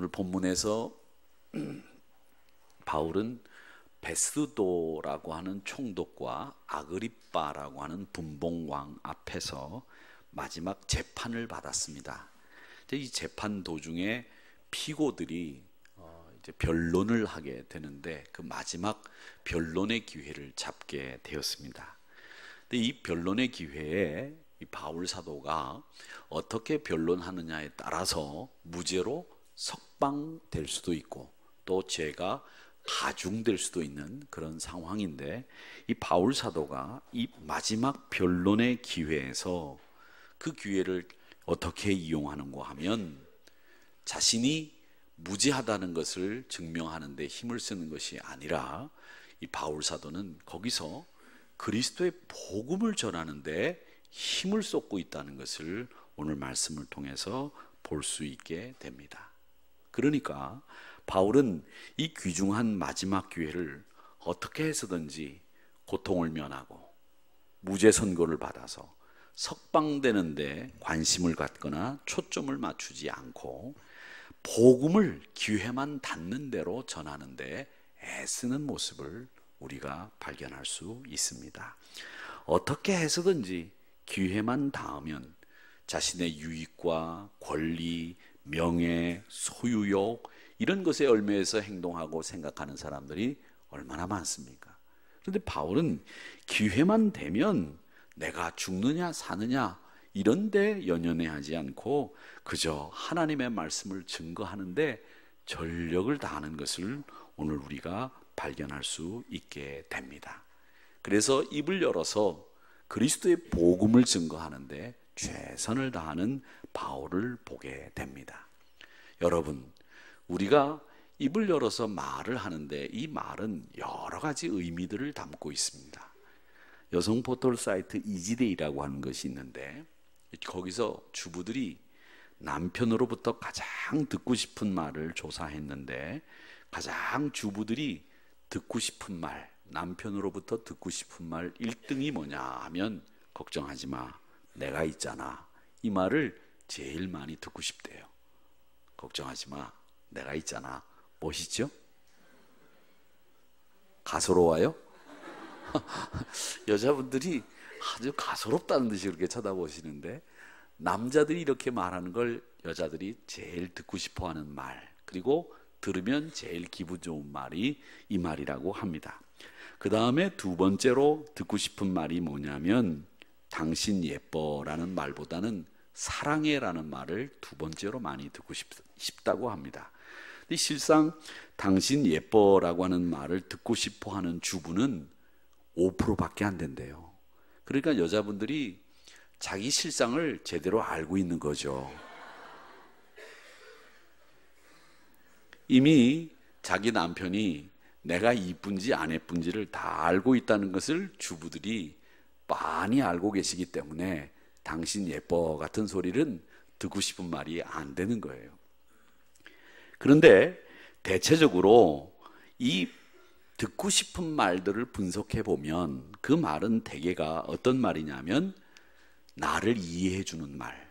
오늘 본문에서 바울은 베스도라고 하는 총독과 아그리빠라고 하는 분봉왕 앞에서 마지막 재판을 받았습니다. 이 재판 도중에 피고들이 이제 변론을 하게 되는데 그 마지막 변론의 기회를 잡게 되었습니다. 근데 이 변론의 기회에 이 바울 사도가 어떻게 변론하느냐에 따라서 무죄로 석방될 수도 있고 또 죄가 가중될 수도 있는 그런 상황인데, 이 바울 사도가 이 마지막 변론의 기회에서 그 기회를 어떻게 이용하는가 하면 자신이 무죄하다는 것을 증명하는 데 힘을 쓰는 것이 아니라 이 바울 사도는 거기서 그리스도의 복음을 전하는 데 힘을 쏟고 있다는 것을 오늘 말씀을 통해서 볼 수 있게 됩니다. 그러니까 바울은 이 귀중한 마지막 기회를 어떻게 해서든지 고통을 면하고 무죄 선고를 받아서 석방되는 데 관심을 갖거나 초점을 맞추지 않고 복음을 기회만 닿는 대로 전하는 데 애쓰는 모습을 우리가 발견할 수 있습니다. 어떻게 해서든지 기회만 닿으면 자신의 유익과 권리, 명예, 소유욕 이런 것에 얽매여서 행동하고 생각하는 사람들이 얼마나 많습니까? 그런데 바울은 기회만 되면 내가 죽느냐 사느냐 이런 데 연연해하지 않고 그저 하나님의 말씀을 증거하는데 전력을 다하는 것을 오늘 우리가 발견할 수 있게 됩니다. 그래서 입을 열어서 그리스도의 복음을 증거하는데 최선을 다하는 바울을 보게 됩니다. 여러분, 우리가 입을 열어서 말을 하는데 이 말은 여러 가지 의미들을 담고 있습니다. 여성 포털 사이트 이지데이라고 하는 것이 있는데 거기서 주부들이 남편으로부터 가장 듣고 싶은 말을 조사했는데 가장 주부들이 듣고 싶은 말, 남편으로부터 듣고 싶은 말 1등이 뭐냐 하면 걱정하지 마, 내가 있잖아. 이 말을 제일 많이 듣고 싶대요. 걱정하지 마, 내가 있잖아. 멋있죠? 가소로워요? 여자분들이 아주 가소롭다는 듯이 그렇게 쳐다보시는데 남자들이 이렇게 말하는 걸 여자들이 제일 듣고 싶어하는 말, 그리고 들으면 제일 기분 좋은 말이 이 말이라고 합니다. 그 다음에 두 번째로 듣고 싶은 말이 뭐냐면 당신 예뻐라는 말보다는 사랑해라는 말을 두 번째로 많이 듣고 싶다고 합니다. 근데 실상 당신 예뻐라고 하는 말을 듣고 싶어하는 주부는 5%밖에 안 된대요. 그러니까 여자분들이 자기 실상을 제대로 알고 있는 거죠. 이미 자기 남편이 내가 이쁜지 안 예쁜지를 다 알고 있다는 것을 주부들이 많이 알고 계시기 때문에 당신 예뻐 같은 소리는 듣고 싶은 말이 안 되는 거예요. 그런데 대체적으로 이 듣고 싶은 말들을 분석해 보면 그 말은 대개가 어떤 말이냐면 나를 이해해 주는 말,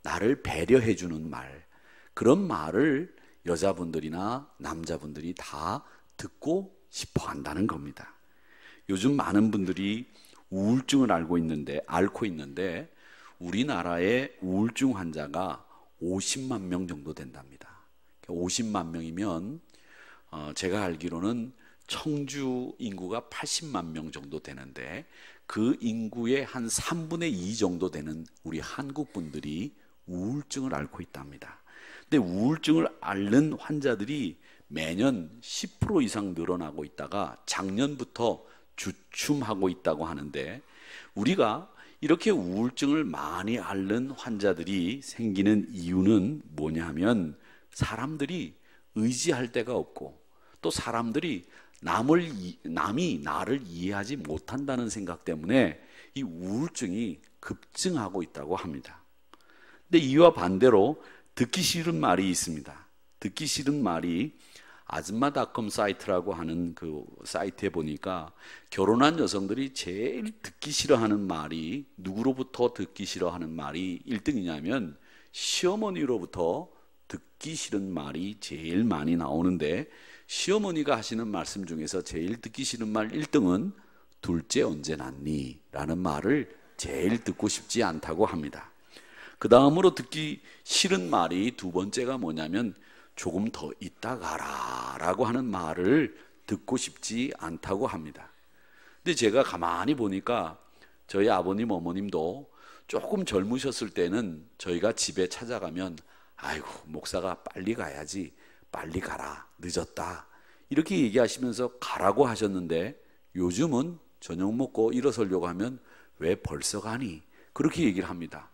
나를 배려해 주는 말, 그런 말을 여자분들이나 남자분들이 다 듣고 싶어 한다는 겁니다. 요즘 많은 분들이 우울증을 앓고 있는데 우리나라의 우울증 환자가 50만 명 정도 된답니다. 50만 명이면 제가 알기로는 청주 인구가 80만 명 정도 되는데 그 인구의 한 3분의 2 정도 되는 우리 한국 분들이 우울증을 앓고 있답니다. 근데 우울증을 앓는 환자들이 매년 10% 이상 늘어나고 있다가 작년부터 주춤하고 있다고 하는데, 우리가 이렇게 우울증을 많이 앓는 환자들이 생기는 이유는 뭐냐면 사람들이 의지할 데가 없고 또 사람들이 남이 나를 이해하지 못한다는 생각 때문에 이 우울증이 급증하고 있다고 합니다. 근데 이와 반대로 듣기 싫은 말이 있습니다. 듣기 싫은 말이 아줌마닷컴 사이트라고 하는 그 사이트에 보니까 결혼한 여성들이 제일 듣기 싫어하는 말이, 누구로부터 듣기 싫어하는 말이 1등이냐면 시어머니로부터 듣기 싫은 말이 제일 많이 나오는데 시어머니가 하시는 말씀 중에서 제일 듣기 싫은 말 1등은 둘째 언제 낳니? 라는 말을 제일 듣고 싶지 않다고 합니다. 그 다음으로 듣기 싫은 말이 두 번째가 뭐냐면 조금 더 있다 가라 라고 하는 말을 듣고 싶지 않다고 합니다. 근데 제가 가만히 보니까 저희 아버님 어머님도 조금 젊으셨을 때는 저희가 집에 찾아가면 아이고 목사가 빨리 가야지, 빨리 가라, 늦었다 이렇게 얘기하시면서 가라고 하셨는데 요즘은 저녁 먹고 일어서려고 하면 왜 벌써 가니? 그렇게 얘기를 합니다.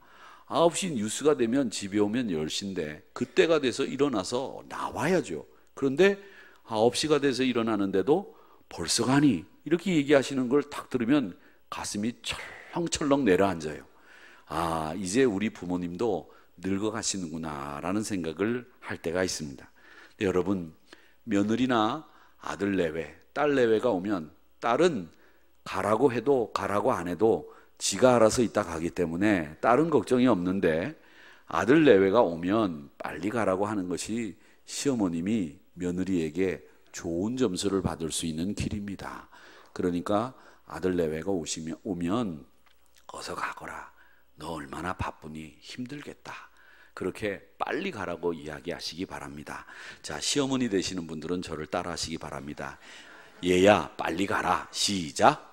9시 뉴스가 되면 집에 오면 10시인데 그때가 돼서 일어나서 나와야죠. 그런데 9시가 돼서 일어나는데도 벌써 가니? 이렇게 얘기하시는 걸 딱 들으면 가슴이 철렁철렁 내려앉아요. 아, 이제 우리 부모님도 늙어가시는구나 라는 생각을 할 때가 있습니다. 여러분, 며느리나 아들 내외, 딸 내외가 오면 딸은 가라고 해도 가라고 안 해도 지가 알아서 있다 가기 때문에 딸은 걱정이 없는데 아들 내외가 오면 빨리 가라고 하는 것이 시어머님이 며느리에게 좋은 점수를 받을 수 있는 길입니다. 그러니까 아들 내외가 오면 어서 가거라. 너 얼마나 바쁘니 힘들겠다. 그렇게 빨리 가라고 이야기하시기 바랍니다. 자, 시어머니 되시는 분들은 저를 따라 하시기 바랍니다. 얘야 빨리 가라. 시작.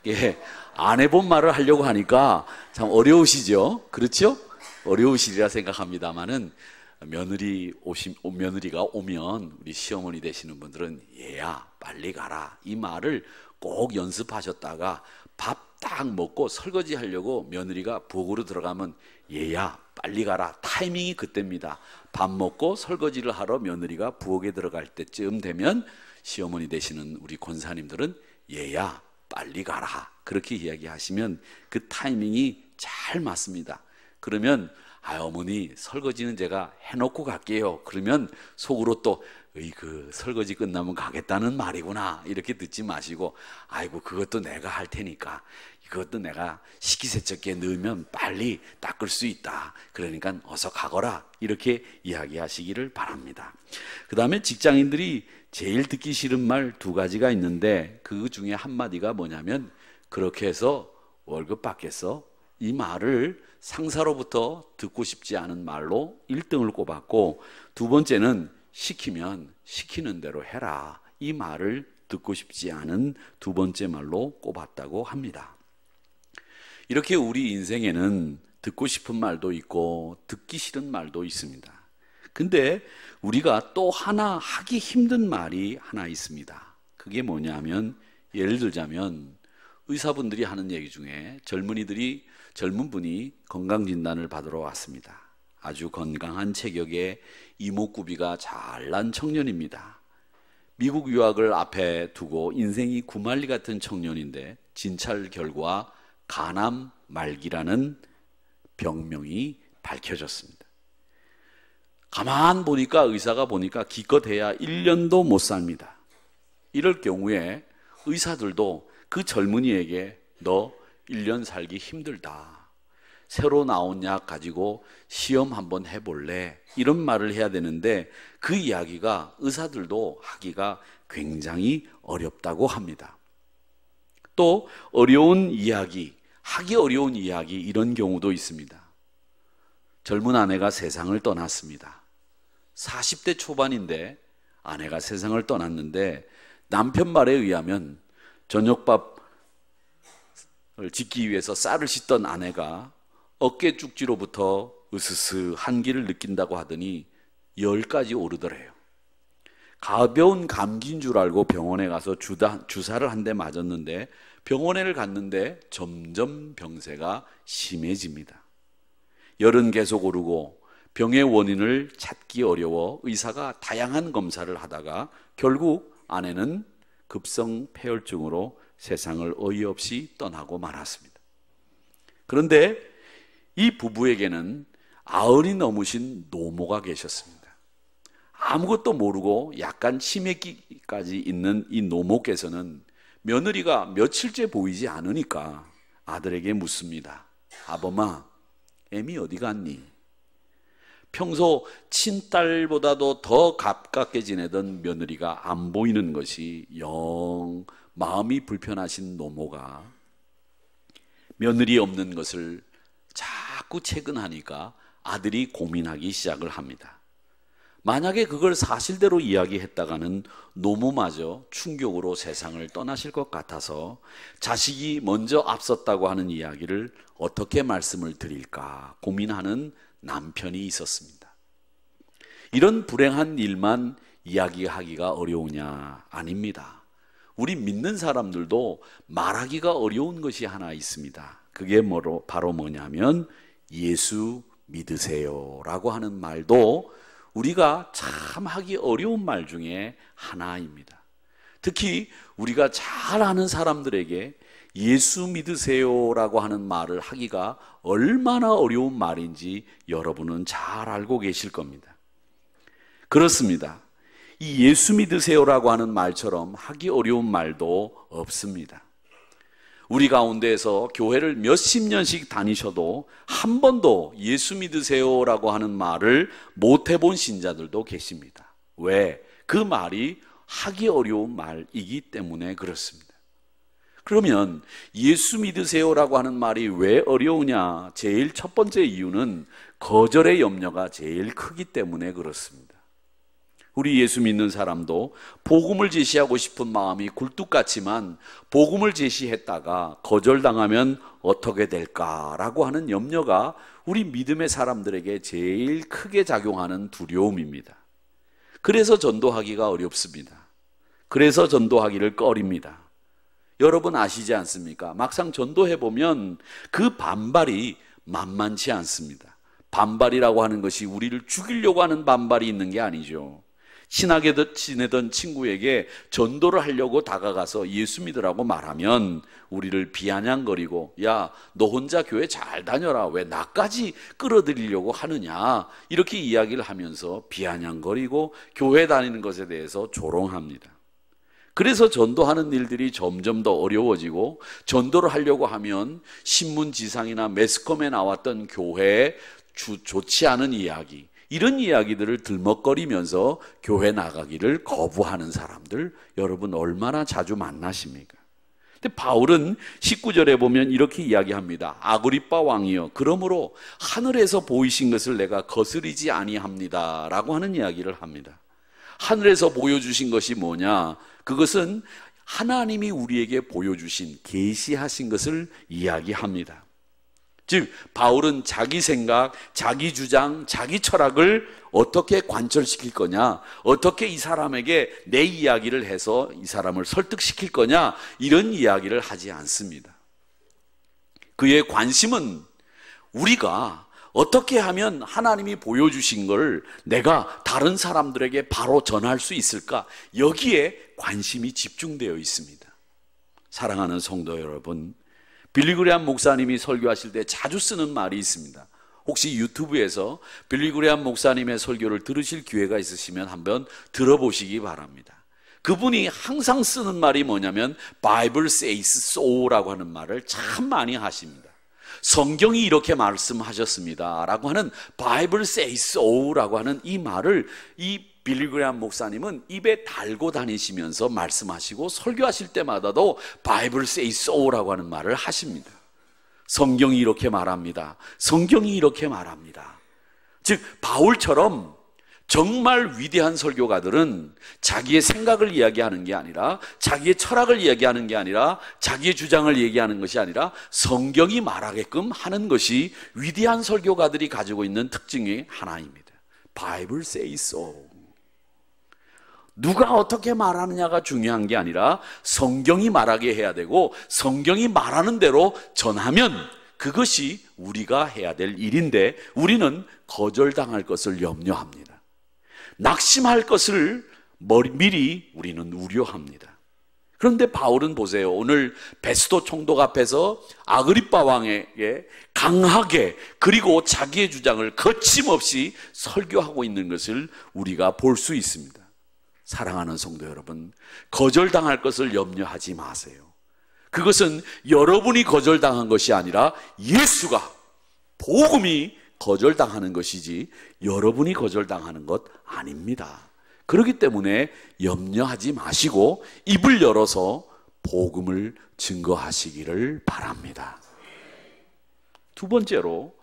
예, 안 해본 말을 하려고 하니까 참 어려우시죠? 그렇죠? 어려우시리라 생각합니다만은 며느리가 오면 우리 시어머니 되시는 분들은 얘야 빨리 가라 이 말을 꼭 연습하셨다가 밥 딱 먹고 설거지 하려고 며느리가 부엌으로 들어가면 얘야 빨리 가라 타이밍이 그때입니다. 밥 먹고 설거지를 하러 며느리가 부엌에 들어갈 때쯤 되면 시어머니 되시는 우리 권사님들은 얘야 빨리 가라 그렇게 이야기하시면 그 타이밍이 잘 맞습니다. 그러면 어머니 설거지는 제가 해놓고 갈게요. 그러면 속으로 또 그 설거지 끝나면 가겠다는 말이구나 이렇게 듣지 마시고 아이고 그것도 내가 할 테니까 그것도 내가 식기세척기에 넣으면 빨리 닦을 수 있다. 그러니까 어서 가거라 이렇게 이야기하시기를 바랍니다. 그 다음에 직장인들이 제일 듣기 싫은 말 2가지가 있는데 그 중에 한마디가 뭐냐면 그렇게 해서 월급 받겠어? 이 말을 상사로부터 듣고 싶지 않은 말로 1등을 꼽았고 두 번째는 시키면 시키는 대로 해라. 이 말을 듣고 싶지 않은 두 번째 말로 꼽았다고 합니다. 이렇게 우리 인생에는 듣고 싶은 말도 있고 듣기 싫은 말도 있습니다. 근데 우리가 또 하나 하기 힘든 말이 하나 있습니다. 그게 뭐냐면 예를 들자면 의사분들이 하는 얘기 중에 젊은 분이 건강진단을 받으러 왔습니다. 아주 건강한 체격에 이목구비가 잘난 청년입니다. 미국 유학을 앞에 두고 인생이 구말리 같은 청년인데 진찰 결과 간암 말기라는 병명이 밝혀졌습니다. 가만 보니까 의사가 보니까 기껏해야 1년도 못 삽니다. 이럴 경우에 의사들도 그 젊은이에게 너 1년 살기 힘들다. 새로 나온 약 가지고 시험 한번 해볼래? 이런 말을 해야 되는데 그 이야기가 의사들도 하기가 굉장히 어렵다고 합니다. 또 어려운 이야기, 하기 어려운 이야기 이런 경우도 있습니다. 젊은 아내가 세상을 떠났습니다. 40대 초반인데 아내가 세상을 떠났는데 남편 말에 의하면 저녁밥을 짓기 위해서 쌀을 씻던 아내가 어깨 쭉지로부터 으스스 한기를 느낀다고 하더니 열까지 오르더래요. 가벼운 감기인 줄 알고 병원에 가서 주사를 한 대 맞았는데 병원에 갔는데 점점 병세가 심해집니다. 열은 계속 오르고 병의 원인을 찾기 어려워 의사가 다양한 검사를 하다가 결국 아내는 급성 폐혈증으로 세상을 어이없이 떠나고 말았습니다. 그런데 이 부부에게는 90이 넘으신 노모가 계셨습니다. 아무것도 모르고 약간 치매기까지 있는 이 노모께서는 며느리가 며칠째 보이지 않으니까 아들에게 묻습니다. 아범아, 애미 어디 갔니? 평소 친딸보다도 더 가깝게 지내던 며느리가 안 보이는 것이 영 마음이 불편하신 노모가 며느리 없는 것을 자꾸 체근하니까 아들이 고민하기 시작을 합니다. 만약에 그걸 사실대로 이야기했다가는 노모마저 충격으로 세상을 떠나실 것 같아서 자식이 먼저 앞섰다고 하는 이야기를 어떻게 말씀을 드릴까 고민하는 남편이 있었습니다. 이런 불행한 일만 이야기하기가 어려우냐? 아닙니다. 우리 믿는 사람들도 말하기가 어려운 것이 하나 있습니다. 그게 바로 뭐냐면 예수 믿으세요 라고 하는 말도 우리가 참 하기 어려운 말 중에 하나입니다. 특히 우리가 잘 아는 사람들에게 예수 믿으세요 라고 하는 말을 하기가 얼마나 어려운 말인지 여러분은 잘 알고 계실 겁니다. 그렇습니다. 이 예수 믿으세요라고 하는 말처럼 하기 어려운 말도 없습니다. 우리 가운데에서 교회를 몇십 년씩 다니셔도 한 번도 예수 믿으세요라고 하는 말을 못 해본 신자들도 계십니다. 왜? 그 말이 하기 어려운 말이기 때문에 그렇습니다. 그러면 예수 믿으세요라고 하는 말이 왜 어려우냐? 제일 첫 번째 이유는 거절의 염려가 제일 크기 때문에 그렇습니다. 우리 예수 믿는 사람도 복음을 제시하고 싶은 마음이 굴뚝 같지만 복음을 제시했다가 거절당하면 어떻게 될까라고 하는 염려가 우리 믿음의 사람들에게 제일 크게 작용하는 두려움입니다. 그래서 전도하기가 어렵습니다. 그래서 전도하기를 꺼립니다. 여러분 아시지 않습니까? 막상 전도해보면 그 반발이 만만치 않습니다. 반발이라고 하는 것이 우리를 죽이려고 하는 반발이 있는 게 아니죠. 친하게 지내던 친구에게 전도를 하려고 다가가서 예수 믿으라고 말하면 우리를 비아냥거리고 야, 너 혼자 교회 잘 다녀라. 왜 나까지 끌어들이려고 하느냐. 이렇게 이야기를 하면서 비아냥거리고 교회 다니는 것에 대해서 조롱합니다. 그래서 전도하는 일들이 점점 더 어려워지고 전도를 하려고 하면 신문지상이나 매스컴에 나왔던 교회에 좋지 않은 이야기, 이런 이야기들을 들먹거리면서 교회 나가기를 거부하는 사람들 여러분 얼마나 자주 만나십니까? 근데 바울은 19절에 보면 이렇게 이야기합니다. 아그리빠 왕이여, 그러므로 하늘에서 보이신 것을 내가 거스리지 아니합니다 라고 하는 이야기를 합니다. 하늘에서 보여주신 것이 뭐냐? 그것은 하나님이 우리에게 보여주신 계시하신 것을 이야기합니다. 즉 바울은 자기 생각, 자기 주장, 자기 철학을 어떻게 관철시킬 거냐, 어떻게 이 사람에게 내 이야기를 해서 이 사람을 설득시킬 거냐, 이런 이야기를 하지 않습니다. 그의 관심은 우리가 어떻게 하면 하나님이 보여주신 걸 내가 다른 사람들에게 바로 전할 수 있을까, 여기에 관심이 집중되어 있습니다. 사랑하는 성도 여러분, 빌리 그레이엄 목사님이 설교하실 때 자주 쓰는 말이 있습니다. 혹시 유튜브에서 빌리 그레이엄 목사님의 설교를 들으실 기회가 있으시면 한번 들어보시기 바랍니다. 그분이 항상 쓰는 말이 뭐냐면 Bible says so라고 하는 말을 참 많이 하십니다. 성경이 이렇게 말씀하셨습니다 라고 하는 Bible says so라고 하는 이 말을 이 빌리 그레이엄 목사님은 입에 달고 다니시면서 말씀하시고 설교하실 때마다도 Bible says so라고 하는 말을 하십니다. 성경이 이렇게 말합니다. 성경이 이렇게 말합니다. 즉 바울처럼 정말 위대한 설교가들은 자기의 생각을 이야기하는 게 아니라, 자기의 철학을 이야기하는 게 아니라, 자기의 주장을 얘기하는 것이 아니라 성경이 말하게끔 하는 것이 위대한 설교가들이 가지고 있는 특징의 하나입니다. Bible says so. 누가 어떻게 말하느냐가 중요한 게 아니라 성경이 말하게 해야 되고 성경이 말하는 대로 전하면 그것이 우리가 해야 될 일인데 우리는 거절당할 것을 염려합니다. 낙심할 것을 미리 우리는 우려합니다. 그런데 바울은 보세요. 오늘 베스도 총독 앞에서 아그리빠 왕에게 강하게 그리고 자기의 주장을 거침없이 설교하고 있는 것을 우리가 볼 수 있습니다. 사랑하는 성도 여러분, 거절당할 것을 염려하지 마세요. 그것은 여러분이 거절당한 것이 아니라 예수가, 복음이 거절당하는 것이지 여러분이 거절당하는 것 아닙니다. 그렇기 때문에 염려하지 마시고 입을 열어서 복음을 증거하시기를 바랍니다. 두 번째로,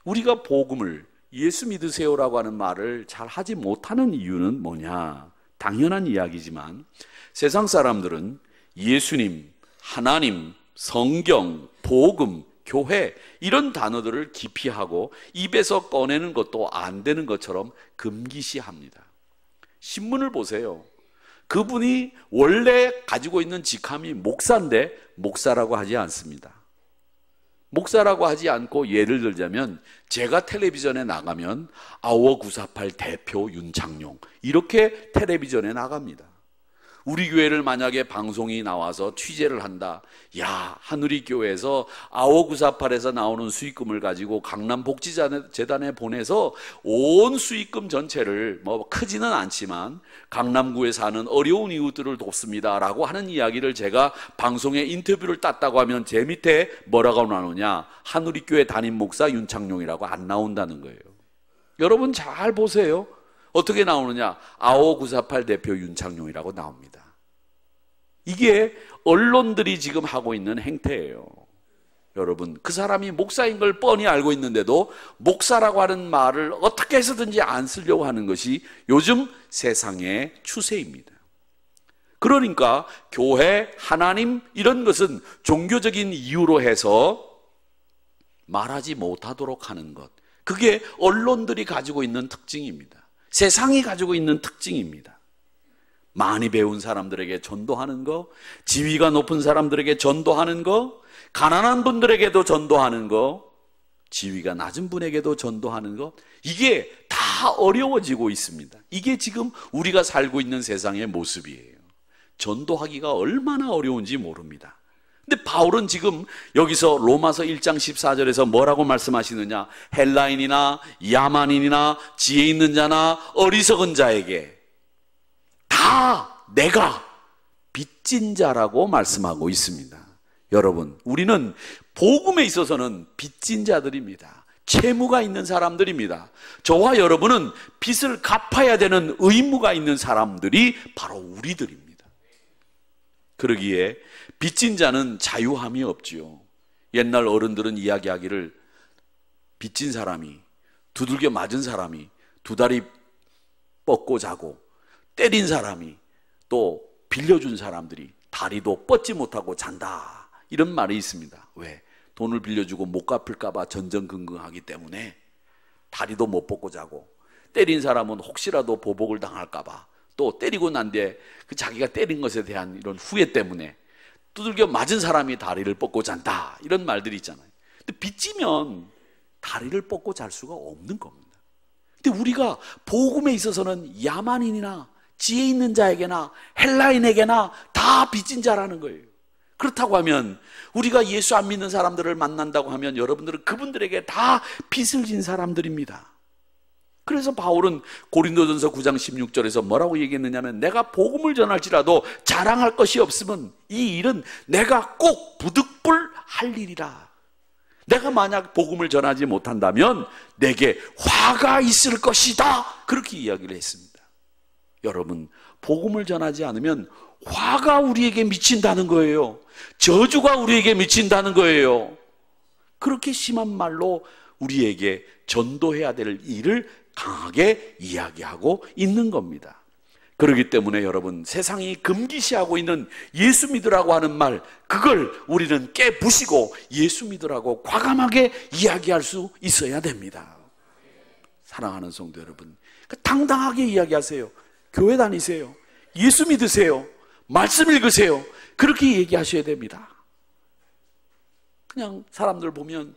우리가 복음을, 예수 믿으세요라고 하는 말을 잘 하지 못하는 이유는 뭐냐? 당연한 이야기지만 세상 사람들은 예수님, 하나님, 성경, 복음, 교회 이런 단어들을 기피하고 입에서 꺼내는 것도 안 되는 것처럼 금기시합니다. 신문을 보세요. 그분이 원래 가지고 있는 직함이 목사인데 목사라고 하지 않습니다. 목사라고 하지 않고, 예를 들자면 제가 텔레비전에 나가면 아워948 대표 윤창룡 이렇게 텔레비전에 나갑니다. 우리 교회를 만약에 방송이 나와서 취재를 한다. 야, 하누리 교회에서 아워948에서 나오는 수익금을 가지고 강남복지재단에 보내서 온 수익금 전체를, 뭐 크지는 않지만 강남구에 사는 어려운 이웃들을 돕습니다 라고 하는 이야기를 제가 방송에 인터뷰를 땄다고 하면 제 밑에 뭐라고 나오냐? 하누리 교회 담임 목사 윤창룡이라고 안 나온다는 거예요. 여러분 잘 보세요. 어떻게 나오느냐? 아워948 대표 윤창룡이라고 나옵니다. 이게 언론들이 지금 하고 있는 행태예요. 여러분, 그 사람이 목사인 걸 뻔히 알고 있는데도 목사라고 하는 말을 어떻게 해서든지 안 쓰려고 하는 것이 요즘 세상의 추세입니다. 그러니까 교회, 하나님 이런 것은 종교적인 이유로 해서 말하지 못하도록 하는 것, 그게 언론들이 가지고 있는 특징입니다. 세상이 가지고 있는 특징입니다. 많이 배운 사람들에게 전도하는 거, 지위가 높은 사람들에게 전도하는 거, 가난한 분들에게도 전도하는 거, 지위가 낮은 분에게도 전도하는 거, 이게 다 어려워지고 있습니다. 이게 지금 우리가 살고 있는 세상의 모습이에요. 전도하기가 얼마나 어려운지 모릅니다. 근데 바울은 지금 여기서 로마서 1장 14절에서 뭐라고 말씀하시느냐? 헬라인이나 야만인이나 지혜 있는 자나 어리석은 자에게 다 내가 빚진 자라고 말씀하고 있습니다. 여러분, 우리는 복음에 있어서는 빚진 자들입니다. 채무가 있는 사람들입니다. 저와 여러분은 빚을 갚아야 되는 의무가 있는 사람들이 바로 우리들입니다. 그러기에 빚진 자는 자유함이 없지요. 옛날 어른들은 이야기하기를, 빚진 사람이, 두들겨 맞은 사람이 두 다리 뻗고 자고, 때린 사람이, 또 빌려준 사람들이 다리도 뻗지 못하고 잔다, 이런 말이 있습니다. 왜? 돈을 빌려주고 못 갚을까 봐 전전긍긍하기 때문에 다리도 못 뻗고 자고, 때린 사람은 혹시라도 보복을 당할까 봐, 또 때리고 난 뒤에 그 자기가 때린 것에 대한 이런 후회 때문에 두들겨 맞은 사람이 다리를 뻗고 잔다, 이런 말들이 있잖아요. 근데 빚지면 다리를 뻗고 잘 수가 없는 겁니다. 근데 우리가 복음에 있어서는 야만인이나 지혜 있는 자에게나 헬라인에게나 다 빚진 자라는 거예요. 그렇다고 하면 우리가 예수 안 믿는 사람들을 만난다고 하면 여러분들은 그분들에게 다 빚을 진 사람들입니다. 그래서 바울은 고린도전서 9장 16절에서 뭐라고 얘기했느냐면, 내가 복음을 전할지라도 자랑할 것이 없으면 이 일은 내가 꼭 부득불 할 일이라. 내가 만약 복음을 전하지 못한다면 내게 화가 있을 것이다, 그렇게 이야기를 했습니다. 여러분, 복음을 전하지 않으면 화가 우리에게 미친다는 거예요. 저주가 우리에게 미친다는 거예요. 그렇게 심한 말로 우리에게 전도해야 될 일을 강하게 이야기하고 있는 겁니다. 그렇기 때문에 여러분, 세상이 금기시하고 있는 예수 믿으라고 하는 말, 그걸 우리는 깨부시고 예수 믿으라고 과감하게 이야기할 수 있어야 됩니다. 사랑하는 성도 여러분, 당당하게 이야기하세요. 교회 다니세요. 예수 믿으세요. 말씀 읽으세요. 그렇게 얘기하셔야 됩니다. 그냥 사람들 보면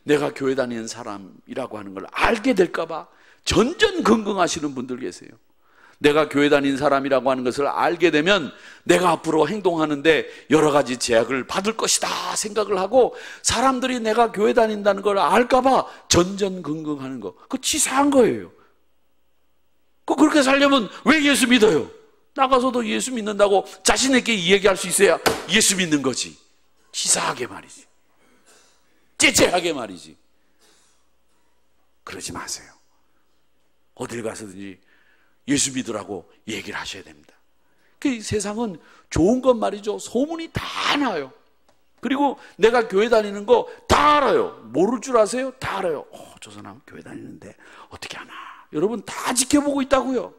내가 교회 다니는 사람이라고 하는 걸 알게 될까 봐 전전긍긍하시는 분들 계세요. 내가 교회 다니는 사람이라고 하는 것을 알게 되면 내가 앞으로 행동하는데 여러 가지 제약을 받을 것이다 생각을 하고, 사람들이 내가 교회 다닌다는 걸 알까 봐 전전긍긍하는 거, 그거 치사한 거예요. 그렇게 살려면 왜 예수 믿어요? 나가서도 예수 믿는다고 자신에게 이야기할 수 있어야 예수 믿는 거지. 치사하게 말이지, 째째하게 말이지. 그러지 마세요. 어딜 가서든지 예수 믿으라고 얘기를 하셔야 됩니다. 그 세상은 좋은 것 말이죠. 소문이 다 나요. 그리고 내가 교회 다니는 거 다 알아요. 모를 줄 아세요? 다 알아요. 저 사람 교회 다니는데 어떻게 하나. 여러분 다 지켜보고 있다고요.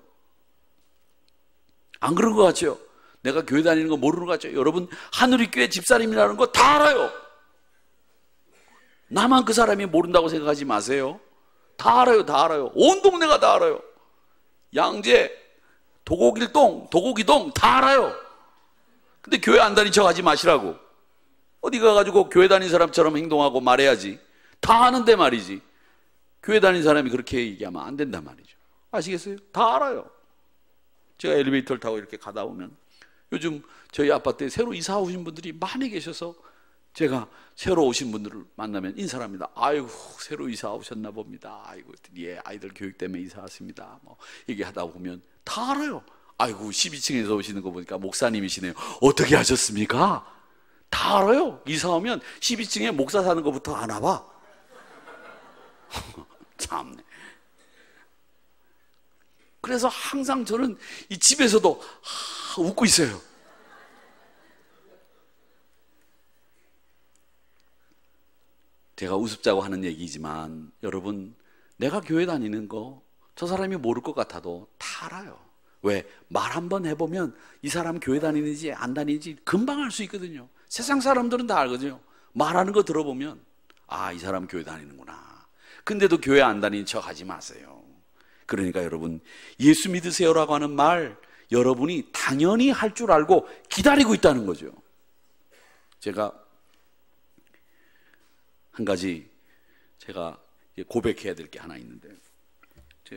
안 그런 것 같죠? 내가 교회 다니는 거 모르는 것 같죠? 여러분 하늘이교회 집사님이라는 거 다 알아요. 나만 그 사람이 모른다고 생각하지 마세요. 다 알아요. 다 알아요. 온 동네가 다 알아요. 양재, 도곡일동, 도곡이동 다 알아요. 근데 교회 안 다닌 척 하지 마시라고. 어디 가가지고 교회 다닌 사람처럼 행동하고 말해야지. 다 아는데 말이지. 교회 다닌 사람이 그렇게 얘기하면 안 된단 말이죠. 아시겠어요? 다 알아요. 제가 엘리베이터를 타고 이렇게 가다 보면 요즘 저희 아파트에 새로 이사 오신 분들이 많이 계셔서 제가 새로 오신 분들을 만나면 인사를 합니다. 아이고 새로 이사 오셨나 봅니다. 아이고 예 아이들 교육 때문에 이사 왔습니다. 뭐 얘기하다 보면 다 알아요. 아이고 12층에서 오시는 거 보니까 목사님이시네요. 어떻게 하셨습니까? 다 알아요. 이사 오면 12층에 목사 사는 것부터 아나 봐. 참네. 그래서 항상 저는 이 집에서도 웃고 있어요. 제가 우습자고 하는 얘기지만 여러분 내가 교회 다니는 거 저 사람이 모를 것 같아도 다 알아요. 왜? 말 한번 해보면 이 사람 교회 다니는지 안 다니는지 금방 알 수 있거든요. 세상 사람들은 다 알거든요. 말하는 거 들어보면 이 사람 교회 다니는구나. 근데도 교회 안 다니는 척 하지 마세요. 그러니까 여러분 예수 믿으세요라고 하는 말 여러분이 당연히 할 줄 알고 기다리고 있다는 거죠. 제가 한 가지 제가 고백해야 될 게 하나 있는데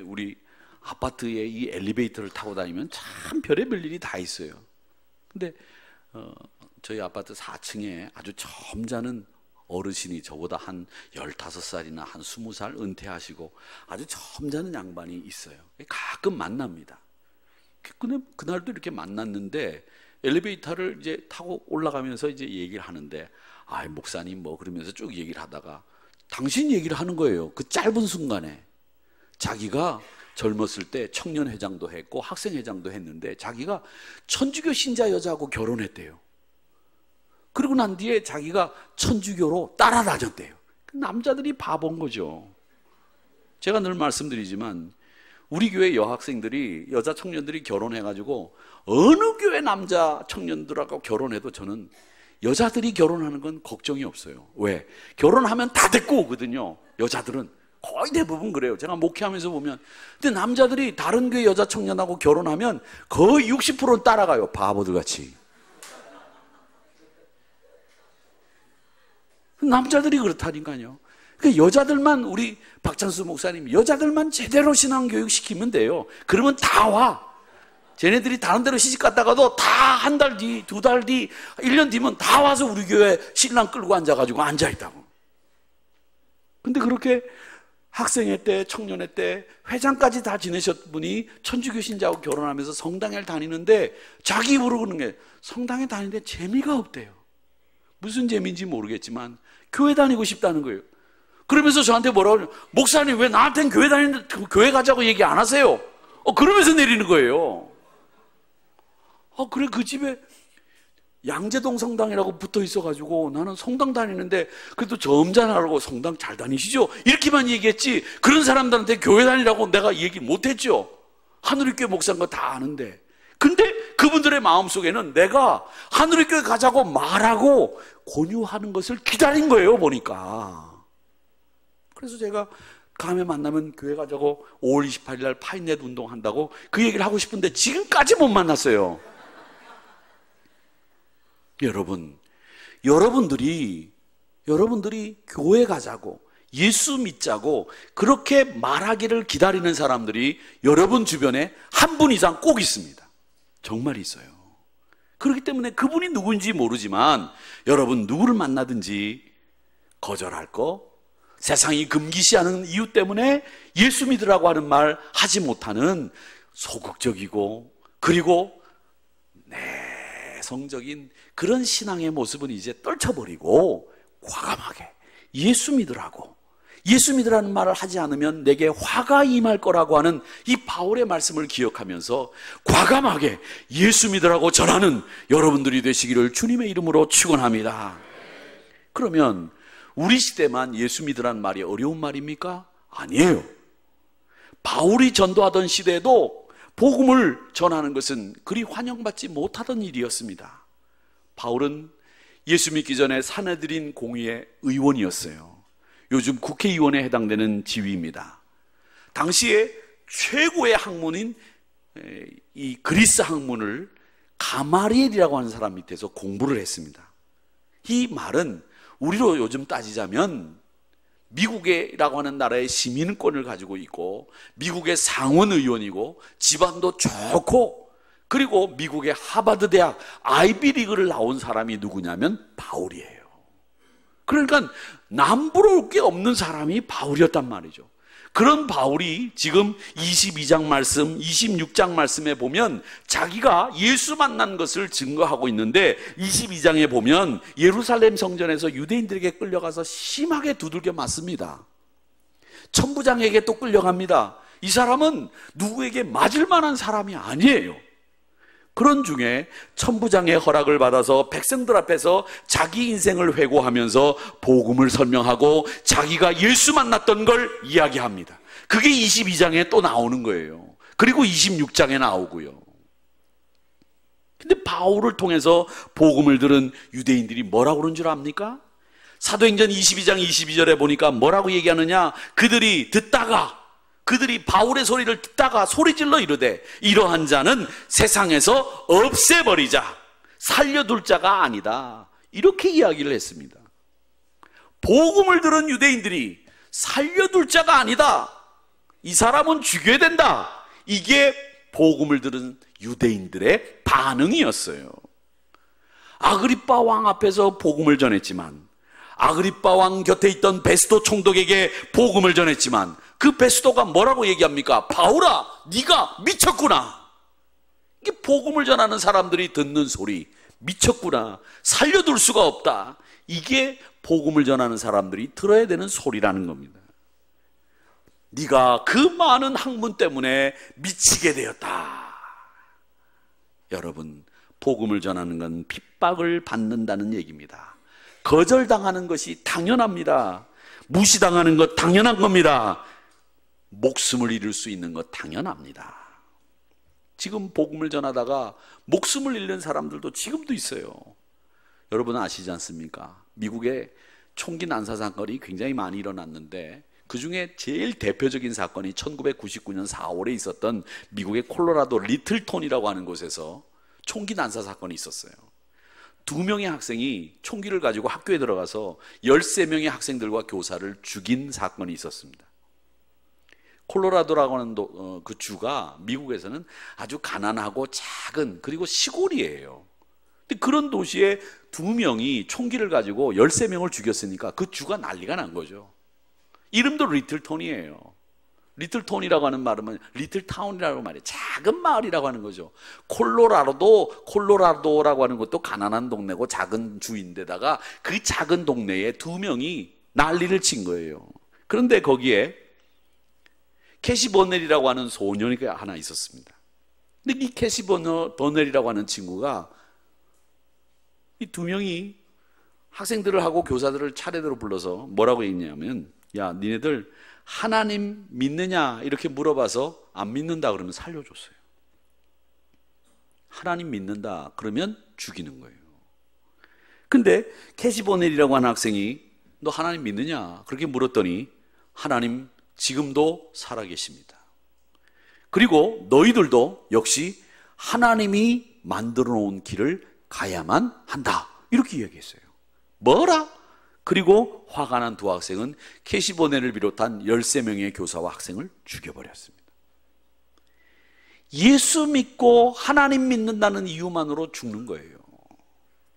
우리 아파트에 이 엘리베이터를 타고 다니면 참 별의별 일이 다 있어요. 근데 저희 아파트 4층에 아주 점잖은 어르신이 저보다 한 15살이나 한 20살 은퇴하시고 아주 점잖은 양반이 있어요. 가끔 만납니다. 근데 그날도 이렇게 만났는데 엘리베이터를 이제 타고 올라가면서 이제 얘기를 하는데 목사님 뭐 그러면서 쭉 얘기를 하다가 당신 얘기를 하는 거예요. 그 짧은 순간에 자기가 젊었을 때 청년회장도 했고 학생회장도 했는데 자기가 천주교 신자 여자하고 결혼했대요. 그리고 난 뒤에 자기가 천주교로 따라다녔대요. 남자들이 바본 거죠. 제가 늘 말씀드리지만 우리 교회 여학생들이 여자 청년들이 결혼해가지고 어느 교회 남자 청년들하고 결혼해도 저는 여자들이 결혼하는 건 걱정이 없어요. 왜? 결혼하면 다 데리고 오거든요. 여자들은 거의 대부분 그래요. 제가 목회하면서 보면. 근데 남자들이 다른 교회 여자 청년하고 결혼하면 거의 60%는 따라가요. 바보들 같이. 남자들이 그렇다니까요. 그러니까 여자들만 우리 박찬수 목사님 여자들만 제대로 신앙교육 시키면 돼요. 그러면 다 와. 쟤네들이 다른 데로 시집 갔다가도 다 한 달 뒤, 2달 뒤, 1년 뒤면 다 와서 우리 교회 신랑 끌고 앉아가지고 앉아있다고. 근데 그렇게 학생회 때, 청년회 때 회장까지 다 지내셨 분이 천주교 신자하고 결혼하면서 성당에 다니는데 자기 입으로 그러는 게 성당에 다니는데 재미가 없대요. 무슨 재미인지 모르겠지만 교회 다니고 싶다는 거예요. 그러면서 저한테 뭐라고 그러냐, 목사님 왜 나한테는 교회 다니는데 교회 가자고 얘기 안 하세요? 그러면서 내리는 거예요. 그래 그 집에 양재동 성당이라고 붙어 있어가지고 나는 성당 다니는데 그래도 점잖으라고 성당 잘 다니시죠? 이렇게만 얘기했지 그런 사람들한테 교회 다니라고 내가 얘기 못했죠. 하늘의교회 목사인 거 다 아는데. 근데 그분들의 마음속에는 내가 하늘의교회 가자고 말하고 권유하는 것을 기다린 거예요 보니까. 그래서 제가 다음에 만나면 교회 가자고 5월 28일 날 파인넷 운동한다고 그 얘기를 하고 싶은데 지금까지 못 만났어요. 여러분들이 교회 가자고 예수 믿자고 그렇게 말하기를 기다리는 사람들이 여러분 주변에 한 분 이상 꼭 있습니다. 정말 있어요. 그렇기 때문에 그분이 누구인지 모르지만 여러분 누구를 만나든지 거절할 거, 세상이 금기시하는 이유 때문에 예수 믿으라고 하는 말 하지 못하는 소극적이고 그리고 내성적인 그런 신앙의 모습은 이제 떨쳐버리고 과감하게 예수 믿으라고 예수 믿으라는 말을 하지 않으면 내게 화가 임할 거라고 하는 이 바울의 말씀을 기억하면서 과감하게 예수 믿으라고 전하는 여러분들이 되시기를 주님의 이름으로 축원합니다. 그러면 우리 시대만 예수 믿으라는 말이 어려운 말입니까? 아니에요. 바울이 전도하던 시대에도 복음을 전하는 것은 그리 환영받지 못하던 일이었습니다. 바울은 예수 믿기 전에 사내들인 공의의 의원이었어요. 요즘 국회의원에 해당되는 지위입니다. 당시에 최고의 학문인 이 그리스 학문을 가마리엘이라고 하는 사람 밑에서 공부를 했습니다. 이 말은 우리로 요즘 따지자면 미국이라고 하는 나라의 시민권을 가지고 있고 미국의 상원의원이고 집안도 좋고 그리고 미국의 하버드 대학 아이비리그를 나온 사람이 누구냐면 바울이에요. 그러니까 남부러울 게 없는 사람이 바울이었단 말이죠. 그런 바울이 지금 22장 말씀, 26장 말씀에 보면 자기가 예수 만난 것을 증거하고 있는데 22장에 보면 예루살렘 성전에서 유대인들에게 끌려가서 심하게 두들겨 맞습니다. 천부장에게 또 끌려갑니다. 이 사람은 누구에게 맞을 만한 사람이 아니에요. 그런 중에 천부장의 허락을 받아서 백성들 앞에서 자기 인생을 회고하면서 복음을 설명하고 자기가 예수 만났던 걸 이야기합니다. 그게 22장에 또 나오는 거예요. 그리고 26장에 나오고요. 근데 바울을 통해서 복음을 들은 유대인들이 뭐라고 그런 줄 압니까? 사도행전 22장 22절에 보니까 뭐라고 얘기하느냐? 그들이 바울의 소리를 듣다가 소리질러 이르되 이러한 자는 세상에서 없애버리자, 살려둘 자가 아니다, 이렇게 이야기를 했습니다. 복음을 들은 유대인들이 살려둘 자가 아니다, 이 사람은 죽여야 된다, 이게 복음을 들은 유대인들의 반응이었어요. 아그리빠 왕 앞에서 복음을 전했지만, 아그리빠 왕 곁에 있던 베스도 총독에게 복음을 전했지만 그 베스도가 뭐라고 얘기합니까? 바울아, 네가 미쳤구나. 이게 복음을 전하는 사람들이 듣는 소리, 미쳤구나, 살려둘 수가 없다, 이게 복음을 전하는 사람들이 들어야 되는 소리라는 겁니다. 네가 그 많은 학문 때문에 미치게 되었다. 여러분, 복음을 전하는 건 핍박을 받는다는 얘기입니다. 거절당하는 것이 당연합니다. 무시당하는 것 당연한 겁니다. 목숨을 잃을 수 있는 것 당연합니다. 지금 복음을 전하다가 목숨을 잃는 사람들도 지금도 있어요. 여러분 아시지 않습니까? 미국에 총기 난사 사건이 굉장히 많이 일어났는데 그 중에 제일 대표적인 사건이 1999년 4월에 있었던 미국의 콜로라도 리틀톤이라고 하는 곳에서 총기 난사 사건이 있었어요. 2명의 학생이 총기를 가지고 학교에 들어가서 13명의 학생들과 교사를 죽인 사건이 있었습니다. 콜로라도라고 하는 그 주가 미국에서는 아주 가난하고 작은, 그리고 시골이에요. 근데 그런 도시에 2명이 총기를 가지고 13명을 죽였으니까 그 주가 난리가 난 거죠. 이름도 리틀톤이에요. 리틀톤이라고 하는 말은 리틀타운이라고 말해요. 작은 마을이라고 하는 거죠. 콜로라도라고 하는 것도 가난한 동네고 작은 주인데다가 그 작은 동네에 2명이 난리를 친 거예요. 그런데 거기에 캐시 버넬이라고 하는 소년이 하나 있었습니다. 근데 이 캐시 버넬이라고 하는 친구가 이 2명이 학생들을 하고 교사들을 차례대로 불러서 뭐라고 했냐면, 야, 니네들 하나님 믿느냐 이렇게 물어봐서 안 믿는다 그러면 살려줬어요. 하나님 믿는다 그러면 죽이는 거예요. 근데 캐시 버넬이라고 하는 학생이 너 하나님 믿느냐 그렇게 물었더니 하나님 지금도 살아계십니다. 그리고 너희들도 역시 하나님이 만들어 놓은 길을 가야만 한다, 이렇게 이야기했어요. 뭐라? 그리고 화가 난 2 학생은 캐시 버넬을 비롯한 13명의 교사와 학생을 죽여버렸습니다. 예수 믿고 하나님 믿는다는 이유만으로 죽는 거예요.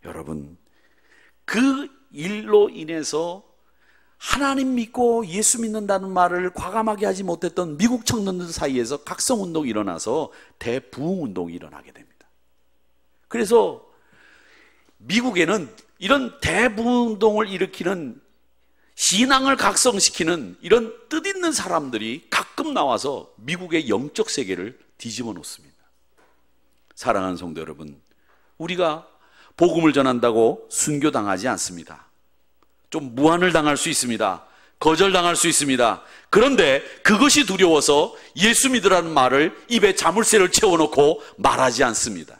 여러분, 그 일로 인해서 하나님 믿고 예수 믿는다는 말을 과감하게 하지 못했던 미국 청년들 사이에서 각성운동이 일어나서 대부흥운동이 일어나게 됩니다. 그래서 미국에는 이런 대부흥운동을 일으키는 신앙을 각성시키는 이런 뜻있는 사람들이 가끔 나와서 미국의 영적 세계를 뒤집어 놓습니다. 사랑하는 성도 여러분, 우리가 복음을 전한다고 순교당하지 않습니다. 좀 무한을 당할 수 있습니다. 거절당할 수 있습니다. 그런데 그것이 두려워서 예수 믿으라는 말을 입에 자물쇠를 채워놓고 말하지 않습니다.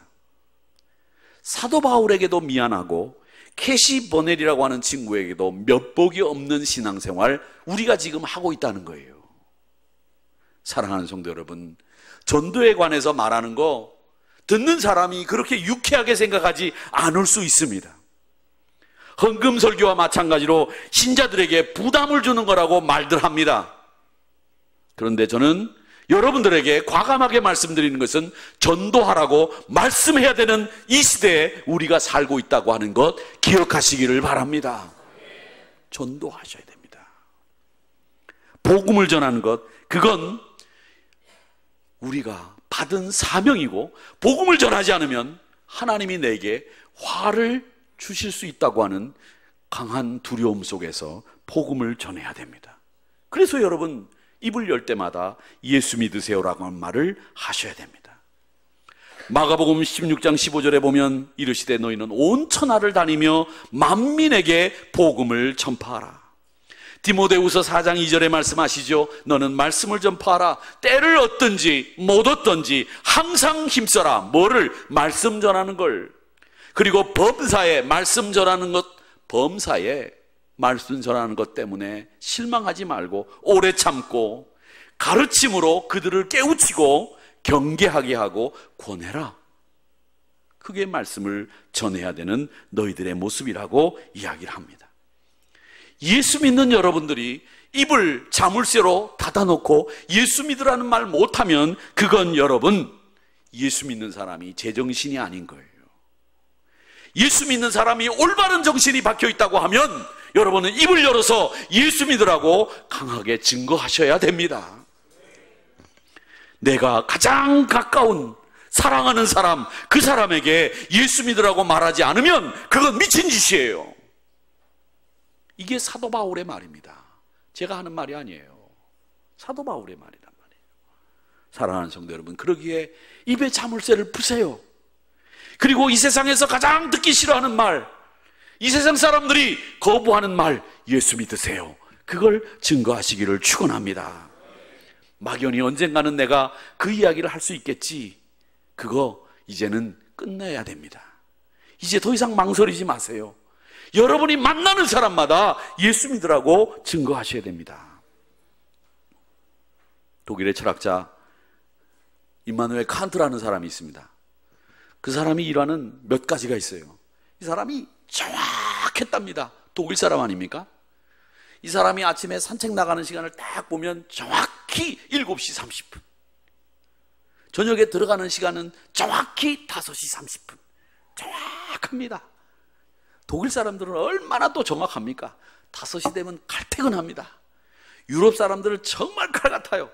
사도 바울에게도 미안하고 캐시 버넬이라고 하는 친구에게도 면목이 없는 신앙생활 우리가 지금 하고 있다는 거예요. 사랑하는 성도 여러분, 전도에 관해서 말하는 거 듣는 사람이 그렇게 유쾌하게 생각하지 않을 수 있습니다. 헌금 설교와 마찬가지로 신자들에게 부담을 주는 거라고 말들 합니다. 그런데 저는 여러분들에게 과감하게 말씀드리는 것은 전도하라고 말씀해야 되는 이 시대에 우리가 살고 있다고 하는 것 기억하시기를 바랍니다. 전도하셔야 됩니다. 복음을 전하는 것, 그건 우리가 받은 사명이고, 복음을 전하지 않으면 하나님이 내게 화를 주실 수 있다고 하는 강한 두려움 속에서 복음을 전해야 됩니다. 그래서 여러분, 입을 열 때마다 예수 믿으세요라고 하는 말을 하셔야 됩니다. 마가복음 16장 15절에 보면 이르시되 너희는 온 천하를 다니며 만민에게 복음을 전파하라. 디모데후서 4장 2절에 말씀하시죠. 너는 말씀을 전파하라. 때를 얻든지 못 얻든지 항상 힘써라. 뭐를? 말씀 전하는 걸. 그리고 범사에 말씀 전하는 것, 범사에 말씀 전하는 것 때문에 실망하지 말고 오래 참고 가르침으로 그들을 깨우치고 경계하게 하고 권해라. 그게 말씀을 전해야 되는 너희들의 모습이라고 이야기를 합니다. 예수 믿는 여러분들이 입을 자물쇠로 닫아놓고 예수 믿으라는 말 못하면 그건 여러분, 예수 믿는 사람이 제정신이 아닌 거예요. 예수 믿는 사람이 올바른 정신이 박혀 있다고 하면 여러분은 입을 열어서 예수 믿으라고 강하게 증거하셔야 됩니다. 내가 가장 가까운 사랑하는 사람, 그 사람에게 예수 믿으라고 말하지 않으면 그건 미친 짓이에요. 이게 사도 바울의 말입니다. 제가 하는 말이 아니에요. 사도 바울의 말이란 말이에요. 사랑하는 성도 여러분, 그러기에 입에 자물쇠를 푸세요. 그리고 이 세상에서 가장 듣기 싫어하는 말, 이 세상 사람들이 거부하는 말, 예수 믿으세요. 그걸 증거하시기를 축원합니다. 막연히 언젠가는 내가 그 이야기를 할 수 있겠지. 그거 이제는 끝내야 됩니다. 이제 더 이상 망설이지 마세요. 여러분이 만나는 사람마다 예수 믿으라고 증거하셔야 됩니다. 독일의 철학자 임마누엘 칸트라는 사람이 있습니다. 그 사람이 일하는 몇 가지가 있어요. 이 사람이 정확했답니다. 독일 사람 아닙니까? 이 사람이 아침에 산책 나가는 시간을 딱 보면 정확히 7시 30분. 저녁에 들어가는 시간은 정확히 5시 30분. 정확합니다. 독일 사람들은 얼마나 또 정확합니까? 5시 되면 칼퇴근합니다. 유럽 사람들은 정말 칼 같아요.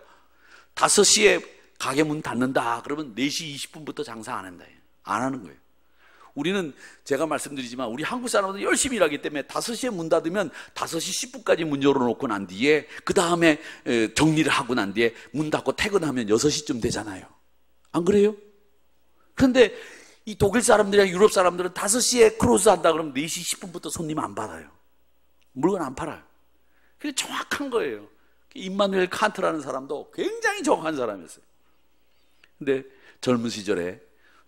5시에 가게 문 닫는다 그러면 4시 20분부터 장사 안 한다. 안 하는 거예요. 우리는 제가 말씀드리지만 우리 한국 사람들은 열심히 일하기 때문에 5시에 문 닫으면 5시 10분까지 문 열어놓고 난 뒤에 그 다음에 정리를 하고 난 뒤에 문 닫고 퇴근하면 6시쯤 되잖아요. 안 그래요? 그런데 이 독일 사람들이랑 유럽 사람들은 5시에 크로즈 한다 그러면 4시 10분부터 손님 안 받아요. 물건 안 팔아요. 그게 정확한 거예요. 임마누엘 칸트라는 사람도 굉장히 정확한 사람이었어요. 근데 젊은 시절에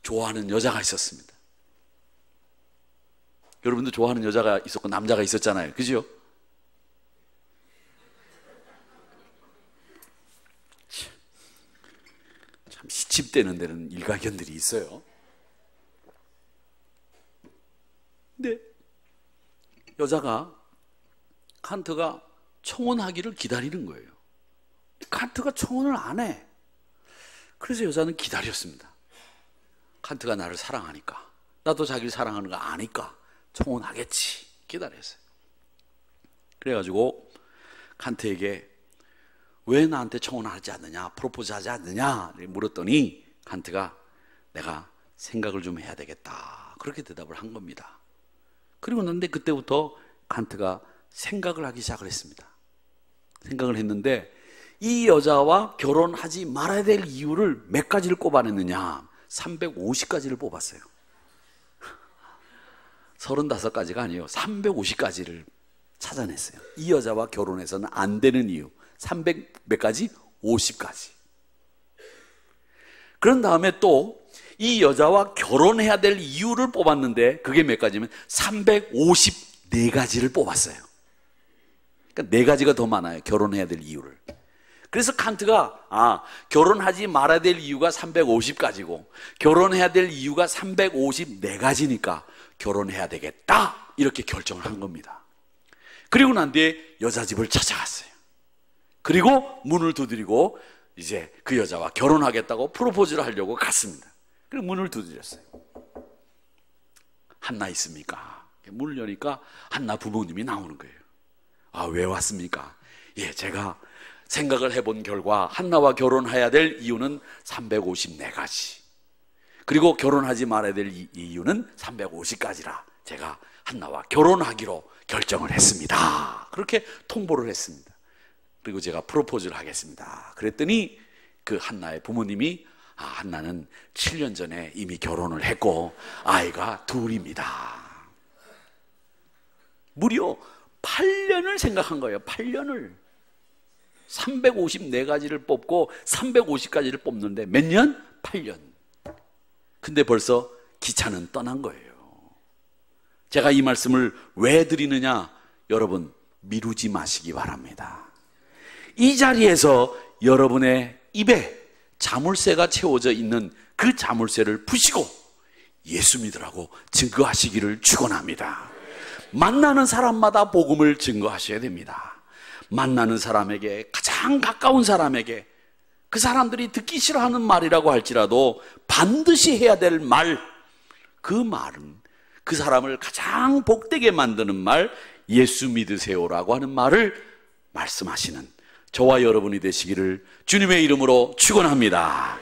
좋아하는 여자가 있었습니다. 여러분도 좋아하는 여자가 있었고 남자가 있었잖아요. 그죠? 참 시집되는 데는 일가견들이 있어요. 근데 여자가 칸트가 청혼하기를 기다리는 거예요. 칸트가 청혼을 안 해. 그래서 여자는 기다렸습니다. 칸트가 나를 사랑하니까, 나도 자기를 사랑하는 거 아니까 청혼하겠지 기다렸어요. 그래가지고 칸트에게 왜 나한테 청혼하지 않느냐, 프로포즈하지 않느냐 물었더니 칸트가 내가 생각을 좀 해야 되겠다 그렇게 대답을 한 겁니다. 그리고 근데 그때부터 칸트가 생각을 하기 시작을 했습니다. 생각을 했는데 이 여자와 결혼하지 말아야 될 이유를 몇 가지를 꼽아냈느냐? 350가지를 뽑았어요. 35가지가 아니에요. 350가지를 찾아냈어요. 이 여자와 결혼해서는 안 되는 이유 300 몇 가지? 50가지. 그런 다음에 또 이 여자와 결혼해야 될 이유를 뽑았는데 그게 몇 가지면 354가지를 뽑았어요. 그러니까 4가지가 더 많아요. 결혼해야 될 이유를. 그래서 칸트가 결혼하지 말아야 될 이유가 350가지고 결혼해야 될 이유가 354가지니까 결혼해야 되겠다 이렇게 결정을 한 겁니다. 그리고 난 뒤에 여자 집을 찾아갔어요. 그리고 문을 두드리고 이제 그 여자와 결혼하겠다고 프로포즈를 하려고 갔습니다. 그리고 문을 두드렸어요. 한나 있습니까? 문을 여니까 한나 부모님이 나오는 거예요. 왜 왔습니까? 예, 제가 생각을 해본 결과 한나와 결혼해야 될 이유는 354가지. 그리고 결혼하지 말아야 될 이유는 350가지라 제가 한나와 결혼하기로 결정을 했습니다. 그렇게 통보를 했습니다. 그리고 제가 프로포즈를 하겠습니다. 그랬더니 그 한나의 부모님이 한나는 7년 전에 이미 결혼을 했고 아이가 둘입니다. 무려 8년을 생각한 거예요. 8년을. 354가지를 뽑고 350가지를 뽑는데 몇 년? 8년. 근데 벌써 기차는 떠난 거예요. 제가 이 말씀을 왜 드리느냐? 여러분 미루지 마시기 바랍니다. 이 자리에서 여러분의 입에 자물쇠가 채워져 있는 그 자물쇠를 푸시고 예수 믿으라고 증거하시기를 축원합니다. 만나는 사람마다 복음을 증거하셔야 됩니다. 만나는 사람에게, 가장 가까운 사람에게, 그 사람들이 듣기 싫어하는 말이라고 할지라도 반드시 해야 될 말, 그 말은 그 사람을 가장 복되게 만드는 말, 예수 믿으세요라고 하는 말을 말씀하시는 저와 여러분이 되시기를 주님의 이름으로 축원합니다.